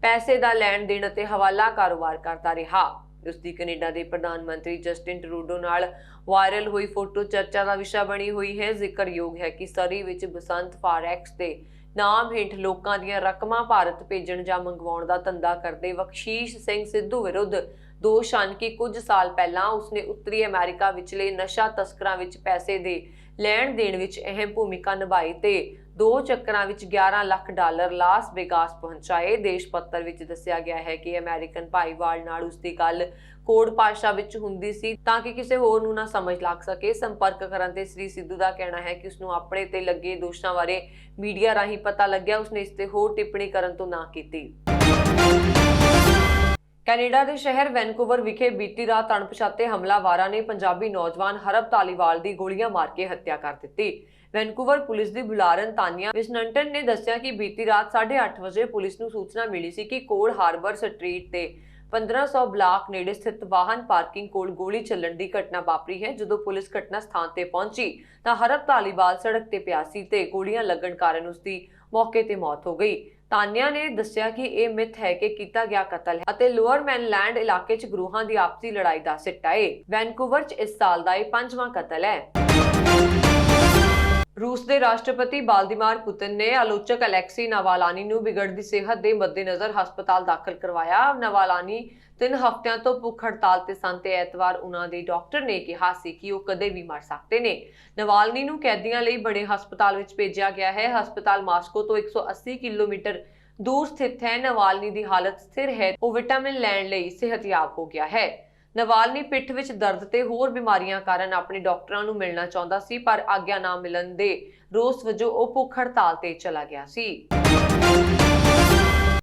पैसे का लैण देण अते हवाला कारोबार करता रहा। उसकी कनेडा के प्रधानमंत्री जस्टिन ट्रूडो नाल वायरल हुई फोटो चर्चा का विषय बनी हुई है। जिक्रयोग है कि सरी विच बसंत फॉरेक्स के नाम हेठ लोकां दीयां रकमां भारत भेजण जां मंगवाउण दा धंधा करदे बख्शीश सिंह सिद्धू विरुद्ध दोष हैं कि कुछ साल पहला उसने उत्तरी अमेरिका विचले नशा तस्करां विच पैसे दे लैण देण विच अहम भूमिका निभाई ते 2 चक्करां विच 11 लाख डॉलर लास वेगास पहुंचाए। देश पत्र विच दस्सिया गया है कि अमेरिकन भाईवाल नाल उसकी गल कोड भाषा विच हुंदी सी तां कि किसी होर नूं ना समझ लग सके। संपर्क करन ते श्री सिद्धू का कहना है कि उसनूं अपने ते लगे दोषां बारे मीडिया राहीं पता लग्या। उसने इस ते होर टिप्पणी करन तो ना कीती। कैनेडा के शहर वैनकूवर विखे बीती रात अणपछाते हमलावारां ने पंजाबी नौजवान हरब धालीवाल की गोलियां मार के हत्या कर दी। वैनकूवर पुलिस की बुलारन तानिया विस्नटन ने दस्सिया कि बीती रात 8:30 बजे पुलिस नूं सूचना मिली सी कि कोल हार्बर स्ट्रीट ते 1500 ब्लॉक नेड़े स्थित वाहन पार्किंग कोल गोली चलन की घटना वापरी है। जदों पुलिस घटना स्थान ते पहुंची तां हरब धालीवाल सड़क ते पिया सी ते गोलियां लगन कारण उसकी मौके ते मौत हो गई। ਤਾਨੀਆ ਨੇ ਦੱਸਿਆ ਕਿ ਇਹ ਮਿਥ ਹੈ ਕਿ ਕੀਤਾ ਗਿਆ ਕਤਲ ਹੈ ਅਤੇ ਲੋਅਰ ਮੈਨਲੈਂਡ ਇਲਾਕੇ 'ਚ ਗਰੋਹਾਂ ਦੀ ਆਪਸੀ ਲੜਾਈ ਦਾ ਸਿੱਟਾ ਹੈ। ਵੈਨਕੂਵਰ 'ਚ ਇਸ ਸਾਲ ਦਾ ਇਹ 5ਵਾਂ ਕਤਲ ਹੈ। रूस के राष्ट्रपति व्लादिमीर पुतिन ने आलोचक अलेक्सी नावाल्नी ਨੂੰ बिगड़ती सेहत के मद्देनजर हस्पताल दाखिल करवाया। नावाल्नी 3 हफ्तिਆਂ ਤੋਂ ਭੁੱਖ ਹੜਤਾਲ ਤੇ ਸਨ ਤੇ ਐਤਵਾਰ ਉਹਨਾਂ ਦੇ ਡਾਕਟਰ ਨੇ ਕਿਹਾ ਸੀ ਕਿ ਉਹ ਕਦੇ ਵੀ ਮਰ ਸਕਦੇ ਨੇ। ਨਾਵਾਲਨੀ ਨੂੰ ਕੈਦੀਆਂ ਲਈ ਬਣੇ ਹਸਪਤਾਲ ਵਿੱਚ ਭੇਜਿਆ ਗਿਆ ਹੈ। ਹਸਪਤਾਲ ਮਾਸਕੋ ਤੋਂ 180 ਕਿਲੋਮੀਟਰ दूर स्थित है। नावाल्नी की हालत स्थिर है। वो विटामिन लैण लई सेहतयाब हो गया है। नावाल्नी पिठ विच दर्द ते होर बीमारियां कारण अपने डॉक्टरां नूं मिलना चाहुंदा सी, पर आग्या ना मिलण दे रोस वजों ਉਹ ਭੁੱਖ ਹੜਤਾਲ ਤੇ ਚਲਾ ਗਿਆ ਸੀ।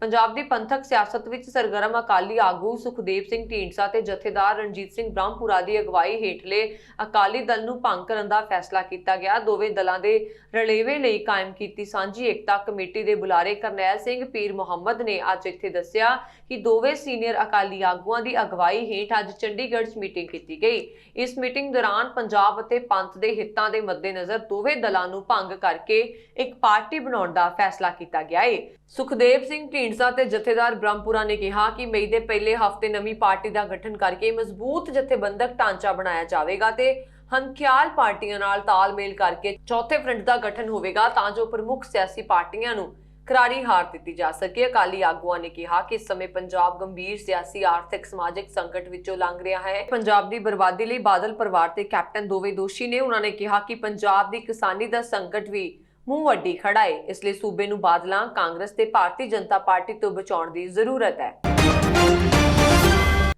ਪੰਜਾਬ ਦੀ ਪੰਥਕ ਸਿਆਸਤ ਵਿੱਚ ਸਰਗਰਮ ਅਕਾਲੀ ਆਗੂ ਸੁਖਦੇਵ ਸਿੰਘ ਢੀਂਡਸਾ ਤੇ ਜਥੇਦਾਰ ਰਣਜੀਤ ਸਿੰਘ ਬ੍ਰਹਮਪੁਰਾ ਦੀ ਅਗਵਾਈ ਹੇਠਲੇ ਅਕਾਲੀ ਦਲ ਨੂੰ ਭੰਗ ਕਰਨ ਦਾ ਫੈਸਲਾ ਕੀਤਾ ਗਿਆ। ਦੋਵੇਂ ਦਲਾਂ ਦੇ ਰਲੇਵੇਂ ਲਈ ਕਾਇਮ ਕੀਤੀ ਸਾਂਝੀ ਏਕਤਾ ਕਮੇਟੀ ਦੇ ਬੁਲਾਰੇ ਕਰਨੈਲ ਸਿੰਘ ਪੀਰ ਮੁਹੰਮਦ ਨੇ ਅੱਜ ਇੱਥੇ ਦੱਸਿਆ ਕਿ ਦੋਵੇਂ ਸੀਨੀਅਰ ਅਕਾਲੀ ਆਗੂਆਂ ਦੀ ਅਗਵਾਈ ਹੇਠ ਅੱਜ ਚੰਡੀਗੜ੍ਹ 'ਚ ਮੀਟਿੰਗ ਕੀਤੀ ਗਈ। ਇਸ ਮੀਟਿੰਗ ਦੌਰਾਨ ਪੰਜਾਬ ਅਤੇ ਪੰਥ ਦੇ ਹਿੱਤਾਂ ਦੇ ਮੱਦੇਨਜ਼ਰ ਦੋਵੇਂ ਦਲਾਂ ਨੂੰ ਭੰਗ ਕਰਕੇ ਇੱਕ ਪਾਰਟੀ ਬਣਾਉਣ ਦਾ ਫੈਸਲਾ ਕੀਤਾ ਗਿਆ ਹੈ। ਸੁਖਦੇਵ ਸਿੰਘ ਢੀਂਡਸਾ ਤੇ ਜਥੇਦਾਰ ਬ੍ਰਹਮਪੁਰਾ ਨੇ ਕਿਹਾ ਕਿ ਮਈ ਦੇ ਪਹਿਲੇ ਹਫ਼ਤੇ ਨਵੀਂ ਪਾਰਟੀ ਦਾ ਗਠਨ ਕਰਕੇ ਮਜ਼ਬੂਤ ਜਥੇਬੰਦਕ ਢਾਂਚਾ ਬਣਾਇਆ ਜਾਵੇਗਾ ਤੇ ਹਮਖਿਆਲ ਪਾਰਟੀਆਂ ਨਾਲ ਤਾਲਮੇਲ ਕਰਕੇ ਚੌਥੇ ਫਰੰਟ ਦਾ ਗਠਨ ਹੋਵੇਗਾ ਤਾਂ ਜੋ ਪ੍ਰਮੁੱਖ ਸਿਆਸੀ ਪਾਰਟੀਆਂ ਨੂੰ ਕਰਾਰੀ ਹਾਰ ਦਿੱਤੀ ਜਾ ਸਕੇ। ਅਕਾਲੀ ਆਗੂਆਂ ਨੇ ਕਿਹਾ ਕਿ ਇਸ ਸਮੇਂ ਪੰਜਾਬ ਗੰਭੀਰ ਸਿਆਸੀ, ਆਰਥਿਕ, ਸਮਾਜਿਕ ਸੰਕਟ ਵਿੱਚੋਂ ਲੰਘ ਰਿਹਾ ਹੈ। ਪੰਜਾਬ ਦੀ ਬਰਬਾਦੀ ਲਈ ਬਾਦਲ ਪਰਿਵਾਰ ਤੇ ਕੈਪਟਨ ਦੋਵੇਂ ਦੋਸ਼ੀ ਨੇ। ਉਹਨਾਂ ਨੇ ਕਿਹਾ ਕਿ ਪੰਜਾਬ ਦੀ ਕਿਸਾਨੀ ਦਾ ਸੰਕਟ ਵੀ ਮੂੰਹ ਅੱਡੀ ਖੜਾ ਹੈ। ਇਸ ਲਈ ਸੂਬੇ ਨੂੰ ਬਾਦਲਾਂ, ਕਾਂਗਰਸ ਤੇ ਭਾਰਤੀ ਜਨਤਾ ਪਾਰਟੀ ਤੋਂ ਬਚਾਉਣ ਦੀ ਜ਼ਰੂਰਤ ਹੈ।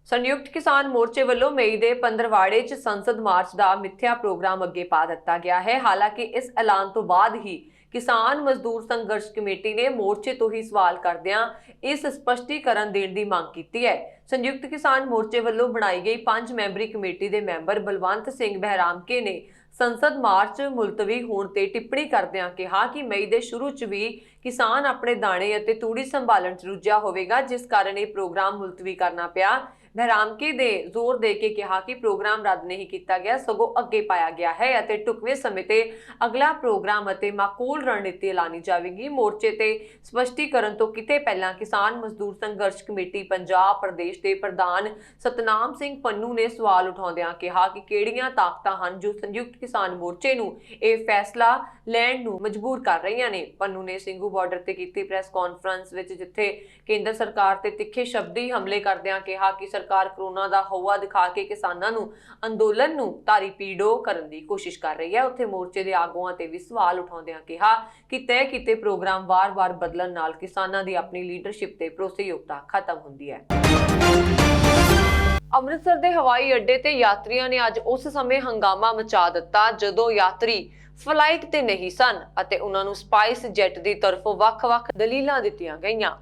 ਸੰਯੁਕਤ ਕਿਸਾਨ ਮੋਰਚੇ ਵੱਲੋਂ ਮਈ ਦੇ ਪੰਦਰਵਾੜੇ 'ਚ ਸੰਸਦ ਮਾਰਚ ਦਾ ਮਿੱਥਿਆ ਪ੍ਰੋਗਰਾਮ ਅੱਗੇ ਪਾ ਦਿੱਤਾ ਗਿਆ ਹੈ। ਹਾਲਾਂਕਿ ਇਸ ਐਲਾਨ ਤੋਂ ਬਾਅਦ ਹੀ ਕਿਸਾਨ ਮਜ਼ਦੂਰ ਸੰਘਰਸ਼ ਕਮੇਟੀ ਨੇ ਮੋਰਚੇ ਤੋਂ ਹੀ ਸਵਾਲ ਕਰਦਿਆਂ ਇਸ ਸਪਸ਼ਟੀਕਰਨ ਦੇਣ ਦੀ ਮੰਗ ਕੀਤੀ ਹੈ। ਸੰਯੁਕਤ ਕਿਸਾਨ ਮੋਰਚੇ ਵੱਲੋਂ ਬਣਾਈ ਗਈ 5 ਮੈਂਬਰੀ ਕਮੇਟੀ ਦੇ ਮੈਂਬਰ ਬਲਵੰਤ ਸਿੰਘ ਬਹਿਰਾਮਕੇ ਨੇ ਸੰਸਦ ਮਾਰਚ ਮੁਲਤਵੀ ਹੋਣ ਤੇ ਟਿੱਪਣੀ ਕਰਦਿਆਂ ਕਿਹਾ ਕਿ ਮਈ ਦੇ ਸ਼ੁਰੂ 'ਚ ਵੀ ਕਿਸਾਨ ਆਪਣੇ ਦਾਣੇ ਅਤੇ ਤੂੜੀ ਸੰਭਾਲਣ 'ਚ ਰੁੱਝਿਆ ਹੋਵੇਗਾ, ਜਿਸ ਕਾਰਨ ਇਹ ਪ੍ਰੋਗਰਾਮ ਮੁਲਤਵੀ ਕਰਨਾ ਪਿਆ। ਬਹਿਰਾਮਕੇ ਦੇ ਜ਼ੋਰ ਦੇ ਕੇ ਕਿਹਾ ਕਿ ਪ੍ਰੋਗਰਾਮ ਰੱਦ ਨਹੀਂ ਕੀਤਾ ਗਿਆ, ਸਗੋਂ ਅੱਗੇ ਪਾਇਆ ਗਿਆ ਹੈ ਅਤੇ ਢੁਕਵੇਂ ਸਮੇਂ ਤੇ ਅਗਲਾ ਪ੍ਰੋਗਰਾਮ ਅਤੇ ਮਾਕੂਲ ਰਣਨੀਤੀ ਐਲਾਨੀ ਜਾਵੇਗੀ। ਮੋਰਚੇ ਤੇ ਸਪਸ਼ਟੀਕਰਨ ਤੋਂ ਕਿਤੇ ਪਹਿਲਾਂ ਕਿਸਾਨ ਮਜ਼ਦੂਰ ਸੰਘਰਸ਼ ਕਮੇਟੀ ਪੰਜਾਬ ਪ੍ਰਦੇਸ਼ ਦੇ ਪ੍ਰਧਾਨ ਸਤਨਾਮ ਸਿੰਘ ਪੰਨੂ ਨੇ ਸਵਾਲ ਉਠਾਉਂਦਿਆਂ ਕਿਹਾ ਕਿ ਕਿਹੜੀਆਂ ਤਾਕਤਾਂ ਹਨ ਜੋ ਸੰਯੁਕਤ ਕਿਸਾਨ ਮੋਰਚੇ ਨੂੰ ਇਹ ਫੈਸਲਾ ਲੈਣ ਨੂੰ ਮਜਬੂਰ ਕਰ ਰਹੀਆਂ ਨੇ। ਪੰਨੂ ਨੇ ਸਿੰਘੂ ਬਾਰਡਰ ਤੇ ਕੀਤੀ ਪ੍ਰੈਸ ਕਾਨਫਰੰਸ ਵਿੱਚ ਜਿੱਥੇ ਕੇਂਦਰ ਸਰਕਾਰ ਤੇ ਤਿੱਖੇ ਸ਼ਬਦੀ ਹਮਲੇ ਕਰਦਿਆਂ ਕਿਹਾ ਕਿ ਸਰਕਾਰ ਕਰੋਨਾ ਦਾ ਹਵਾ ਦਿਖਾ ਕੇ ਕਿਸਾਨਾਂ ਨੂੰ ਅੰਦੋਲਨ ਨੂੰ ਤਾਰੀ ਪੀੜੋ ਕਰਨ ਦੀ ਕੋਸ਼ਿਸ਼ ਕਰ ਰਹੀ ਹੈ। ਉੱਥੇ ਮੋਰਚੇ ਦੇ ਆਗੂਆਂ ਤੇ ਵੀ ਸਵਾਲ ਉਠਾਉਂਦਿਆਂ ਕਿਹਾ ਕਿ ਤੈਅ ਕੀਤੇ ਪ੍ਰੋਗਰਾਮ ਵਾਰ-ਵਾਰ ਬਦਲਣ ਨਾਲ ਕਿਸਾਨਾਂ ਦੀ ਆਪਣੀ ਲੀਡਰਸ਼ਿਪ ਤੇ ਭਰੋਸੇਯੋਗਤਾ ਖਤਮ ਹੁੰਦੀ ਹੈ। ਅੰਮ੍ਰਿਤਸਰ ਦੇ ਹਵਾਈ ਅੱਡੇ ਤੇ ਯਾਤਰੀਆਂ ਨੇ ਅੱਜ ਉਸ ਸਮੇਂ ਹੰਗਾਮਾ ਮਚਾ ਦਿੱਤਾ ਜਦੋਂ ਯਾਤਰੀ ਫਲਾਈਟ ਤੇ ਨਹੀਂ ਸਨ ਅਤੇ ਉਹਨਾਂ ਨੂੰ ਸਪਾਈਸ ਜੈਟ ਦੀ ਤਰਫੋਂ ਵੱਖ-ਵੱਖ ਦਲੀਲਾਂ ਦਿੱਤੀਆਂ ਗਈਆਂ।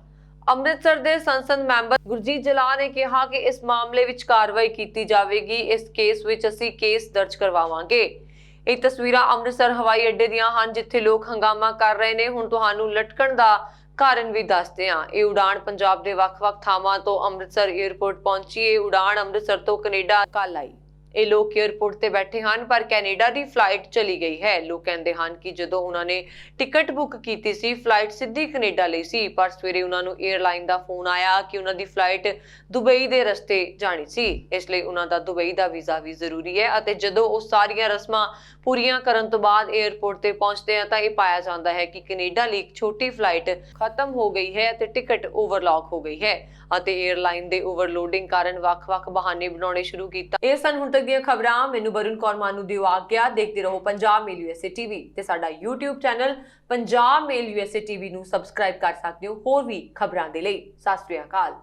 ਅੰਮ੍ਰਿਤਸਰ ਦੇ ਸੰਸਦ ਮੈਂਬਰ ਗੁਰਜੀਤ ਜਲਾਲ ਨੇ ਕਿਹਾ ਕਿ ਇਸ ਮਾਮਲੇ ਵਿੱਚ ਕਾਰਵਾਈ ਕੀਤੀ ਜਾਵੇਗੀ। ਇਸ ਕੇਸ ਵਿੱਚ ਅਸੀਂ ਕੇਸ ਦਰਜ ਕਰਵਾਵਾਂਗੇ। ਇਹ ਤਸਵੀਰਾਂ ਅੰਮ੍ਰਿਤਸਰ ਹਵਾਈ ਅੱਡੇ ਦੀਆਂ ਹਨ ਜਿੱਥੇ ਲੋਕ ਹੰਗਾਮਾ ਕਰ ਰਹੇ ਨੇ। ਹੁਣ ਤੁਹਾਨੂੰ ਲਟਕਣ ਦਾ ਕਾਰਨ ਵੀ ਦੱਸਦੇ ਹਾਂ। ਇਹ ਉਡਾਣ ਪੰਜਾਬ ਦੇ ਵੱਖ-ਵੱਖ ਥਾਵਾਂ ਤੋਂ ਅੰਮ੍ਰਿਤਸਰ 에ਅਰਪੋਰਟ ਪਹੁੰਚੀ। ਇਹ ਉਡਾਣ ਅੰਮ੍ਰਿਤਸਰ ਤੋਂ ਕੈਨੇਡਾ ਕੱਲ ਆਈ। ਇਹ ਲੋਕ 에ਅਰਪੋਰਟ ਤੇ ਬੈਠੇ ਹਨ ਪਰ ਕੈਨੇਡਾ ਦੀ ਫਲਾਈਟ ਚਲੀ ਗਈ ਹੈ। ਲੋਕ ਕਹਿੰਦੇ ਹਨ ਕਿ ਜਦੋਂ ਉਹਨਾਂ ਨੇ ਟਿਕਟ ਬੁੱਕ ਕੀਤੀ ਸੀ ਫਲਾਈਟ ਸਿੱਧੀ ਕੈਨੇਡਾ ਲਈ ਸੀ, ਪਰ ਸਵੇਰੇ ਉਹਨਾਂ ਨੂੰ 에ਅਰਲਾਈਨ ਦਾ ਫੋਨ ਆਇਆ ਕਿ ਉਹਨਾਂ ਦੀ ਫਲਾਈਟ ਦੁਬਈ ਦੇ ਰਸਤੇ ਜਾਣੀ ਸੀ, ਇਸ ਲਈ ਉਹਨਾਂ ਦਾ ਦੁਬਈ ਦਾ ਵੀਜ਼ਾ ਵੀ ਜ਼ਰੂਰੀ ਹੈ ਅਤੇ ਜਦੋਂ ਉਹ ਸਾਰੀਆਂ ਰਸਮਾਂ ਪੂਰੀਆਂ ਕਰਨ ਤੋਂ ਬਾਅਦ 에ਅਰਪੋਰਟ ਤੇ ਪਹੁੰਚਦੇ ਆ ਤਾਂ ਇਹ ਪਾਇਆ ਜਾਂਦਾ ਹੈ ਕਿ ਕੈਨੇਡਾ ਲਈ ਇੱਕ ਛੋਟੀ ਫਲਾਈਟ ਖਤਮ ਹੋ ਗਈ ਹੈ ਅਤੇ ਟਿਕਟ ਓਵਰਲੌਕ ਹੋ ਗਈ ਹੈ ਅਤੇ 에ਅਰਲਾਈਨ ਦੇ ਓਵਰਲੋਡਿੰਗ ਕਾਰਨ ਵੱਖ-ਵੱਖ ਬਹਾਨੇ ਬਣਾਉਣੇ ਸ਼ੁਰੂ ਕੀਤਾ। ਇਹ ਸਨ ਹੁਣ ਤੱਕ ਦੀਆਂ ਖਬਰਾਂ। ਮੈਨੂੰ ਬਰੁਣ ਕੌਰ ਮਾਨੂ ਦਿਓ ਆਗਿਆ। ਦੇਖਦੇ ਰਹੋ ਪੰਜਾਬ ਮੇਲ USA TV ਤੇ ਸਾਡਾ YouTube ਚੈਨਲ ਪੰਜਾਬ ਮੇਲ USA TV ਨੂੰ ਸਬਸਕ੍ਰਾਈਬ ਕਰ ਸਕਦੇ ਹੋ ਹੋਰ ਵੀ ਖਬਰਾਂ ਦੇ ਲਈ। ਸਤਿ ਸ਼੍ਰੀ ਅਕਾਲ।